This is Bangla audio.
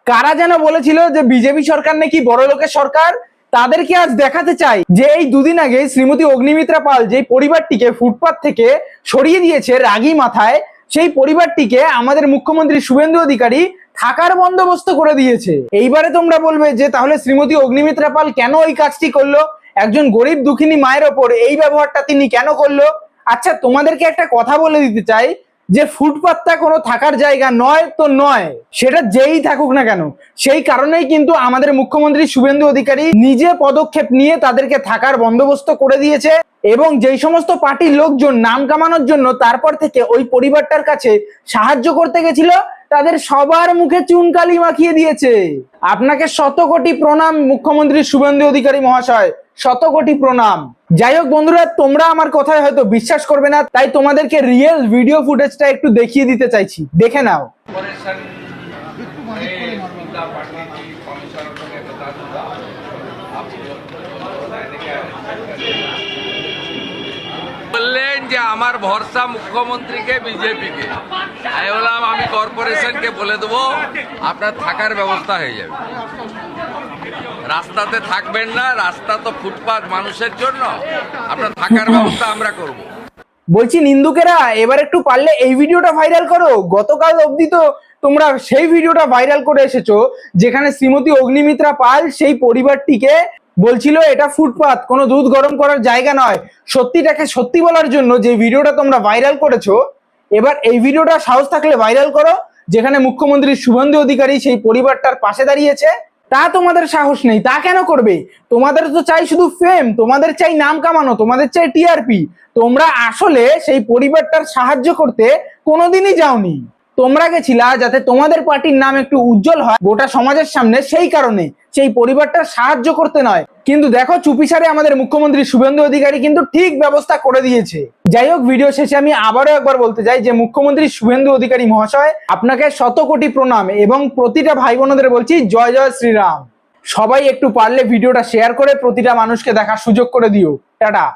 কারা যেন বলেছিল যে বিজেপি সরকার নাকি বড় লোকের সরকার, তাদেরকে আজ দেখাতে চাই যে এই দুদিন আগে শ্রীমতী অগ্নিমিত্রা পাল যে পরিবারটিকে ফুটপাত থেকে সরিয়ে দিয়েছে রাগী মাথায়, সেই পরিবারটিকে আমাদের মুখ্যমন্ত্রী শুভেন্দু অধিকারী থাকার বন্দোবস্ত করে দিয়েছে। এইবারে তোমরা বলবে যে তাহলে শ্রীমতী অগ্নিমিত্রা পাল কেন এই কাজটি করলো, একজন গরিব দুঃখিনী মায়ের ওপর এই ব্যবহারটা তিনি কেন করলো? আচ্ছা, তোমাদেরকে একটা কথা বলে দিতে চাই যে ফুটপাতটা কোনো থাকার জায়গা নয় তো নয়, সেটা যেই থাকুক না কেন। সেই কারণেই কিন্তু আমাদের মুখ্যমন্ত্রী শুভেন্দু অধিকারী নিজে পদক্ষেপ নিয়ে তাদেরকে থাকার বন্দোবস্ত করে দিয়েছে, এবং যেই সমস্ত পার্টির লোকজন নাম কামানোর জন্য তারপর থেকে ওই পরিবারটার কাছে সাহায্য করতে গেছিল, তাদের সবার মুখে চুনকালি মাখিয়ে দিয়েছে। আপনাকে শত কোটি প্রণাম মুখ্যমন্ত্রী শুভেন্দু অধিকারী মহাশয়, শত কোটি প্রণাম। যাই হোক বন্ধুরা, তোমরা আমার কথায় হয়তো বিশ্বাস করবে না, তাই তোমাদেরকে রিয়েল ভিডিও ফুটেজটা একটু দেখিয়ে দিতে চাইছি, দেখে নাও। বললেন যে আমার ভরসা মুখ্যমন্ত্রীকে, বিজেপিকে। আমি বললাম আমি কর্পোরেশনকে বলে দেবো, আপনার থাকার ব্যবস্থা হয়ে যাবে। রাস্তাতে থাকবেন না, রাস্তা তো ফুটপাত মানুষের জন্য, আপনার থাকার ব্যবস্থা আমরা করব। বলছি নিন্দুকেরা, এবার একটু পারলে এই ভিডিওটা ভাইরাল করো। গতকাল অবধি তো তোমরা সেই ভিডিওটা ভাইরাল করে এসেছো যেখানে শ্রীমতী অগ্নিমিত্রা পাল সেই পরিবারটিকে বলছিল এটা ফুটপাত, কোনো দুধ গরম করার জায়গা নয়। সত্যিটাকে সত্যি বলার জন্য যে ভিডিওটা তোমরা ভাইরাল করেছো, এবার এই ভিডিওটা সাহস থাকলে ভাইরাল করো যেখানে মুখ্যমন্ত্রী শুভেন্দু অধিকারী সেই পরিবারটার পাশে দাঁড়িয়েছে। তা তোমাদের সাহস নেই, তা কেন করবে? তোমাদের তো চাই শুধু ফেম, তোমাদের চাই নাম কামানো, তোমাদের চাই টিআরপি। তোমরা আসলে সেই পরিবারটার সাহায্য করতে কোনোদিনই যাওনি। তোমরা গেছিলা যাতে তোমাদের পার্টির নাম একটু উজ্জ্বল হয় গোটা সমাজের সামনে, সেই কারণে, সেই পরিবারটার সাহায্য করতে নয়। কিন্তু দেখো চুপিসারে আমাদের মুখ্যমন্ত্রী শুভেন্দু অধিকারী কিন্তু ঠিক ব্যবস্থা করে দিয়েছে। যাই হোক, ভিডিও শেষে আমি আবারও একবার বলতে চাই যে মুখ্যমন্ত্রী শুভেন্দু অধিকারী মহাশয়, আপনাকে শত কোটি প্রণাম, এবং প্রতিটা ভাই বোনদের বলছি জয় জয় শ্রীরাম। সবাই একটু পারলে ভিডিওটা শেয়ার করে প্রতিটা মানুষকে দেখার সুযোগ করে দিও। টাটা।